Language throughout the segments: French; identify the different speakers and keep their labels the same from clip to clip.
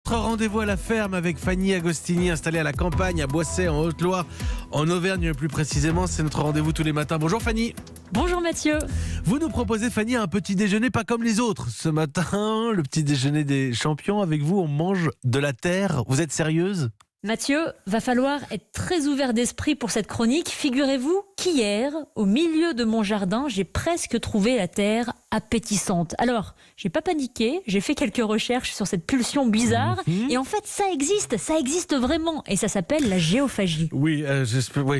Speaker 1: Rendez-vous à la ferme avec Fanny Agostini, installée à la campagne, à Boissey, en Haute-Loire, en Auvergne plus précisément. C'est notre rendez-vous tous les matins. Bonjour Fanny.
Speaker 2: Bonjour Mathieu.
Speaker 1: Vous nous proposez, Fanny, un petit déjeuner pas comme les autres. Ce matin, le petit déjeuner des champions. Avec vous, on mange de la terre. Vous êtes sérieuse ?
Speaker 2: Mathieu, va falloir être très ouvert d'esprit pour cette chronique. Figurez-vous qu'hier, au milieu de mon jardin, j'ai presque trouvé la terre appétissante. Alors, j'ai pas paniqué, j'ai fait quelques recherches sur cette pulsion bizarre. Et en fait, ça existe vraiment. Et ça s'appelle la géophagie.
Speaker 1: Oui,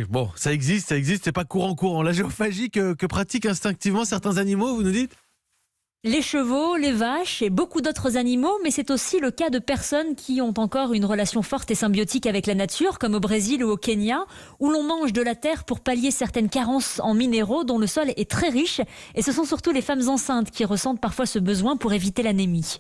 Speaker 1: bon, ça existe, c'est pas courant. La géophagie que pratiquent instinctivement certains animaux, vous nous dites ?
Speaker 2: Les chevaux, les vaches et beaucoup d'autres animaux, mais c'est aussi le cas de personnes qui ont encore une relation forte et symbiotique avec la nature, comme au Brésil ou au Kenya, où l'on mange de la terre pour pallier certaines carences en minéraux dont le sol est très riche. Et ce sont surtout les femmes enceintes qui ressentent parfois ce besoin pour éviter l'anémie.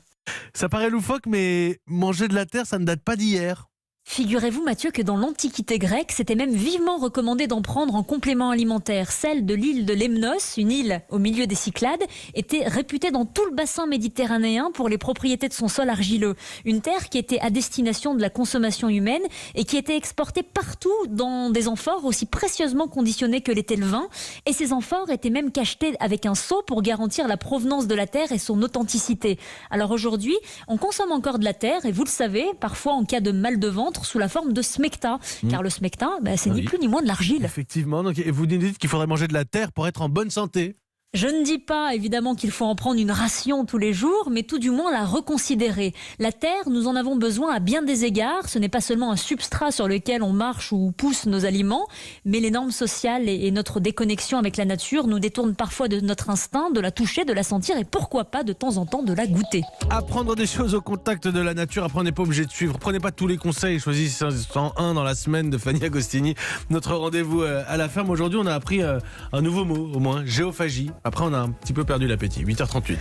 Speaker 1: Ça paraît loufoque, mais manger de la terre, ça ne date pas d'hier.
Speaker 2: Figurez-vous Mathieu que dans l'Antiquité grecque, c'était même vivement recommandé d'en prendre en complément alimentaire. Celle de l'île de Lemnos, une île au milieu des Cyclades, était réputée dans tout le bassin méditerranéen pour les propriétés de son sol argileux. Une terre qui était à destination de la consommation humaine et qui était exportée partout dans des amphores aussi précieusement conditionnés que l'était le vin. Et ces amphores étaient même cachetés avec un sceau pour garantir la provenance de la terre et son authenticité. Alors aujourd'hui, on consomme encore de la terre et vous le savez, parfois en cas de mal de ventre, sous la forme de smecta. Car le smecta, c'est ni plus ni moins de l'argile.
Speaker 1: Effectivement, donc, et vous nous dites qu'il faudrait manger de la terre pour être en bonne santé.
Speaker 2: Je ne dis pas évidemment qu'il faut en prendre une ration tous les jours, mais tout du moins la reconsidérer. La terre, nous en avons besoin à bien des égards. Ce n'est pas seulement un substrat sur lequel on marche ou pousse nos aliments, mais les normes sociales et notre déconnexion avec la nature nous détournent parfois de notre instinct, de la toucher, de la sentir et pourquoi pas de temps en temps de la goûter.
Speaker 1: Apprendre des choses au contact de la nature, après on n'est pas obligé de suivre. Prenez pas tous les conseils, choisissez un dans la semaine de Fanny Agostini. Notre rendez-vous à la ferme. Aujourd'hui, on a appris un nouveau mot, au moins, géophagie. Après, on a un petit peu perdu l'appétit. 8h38.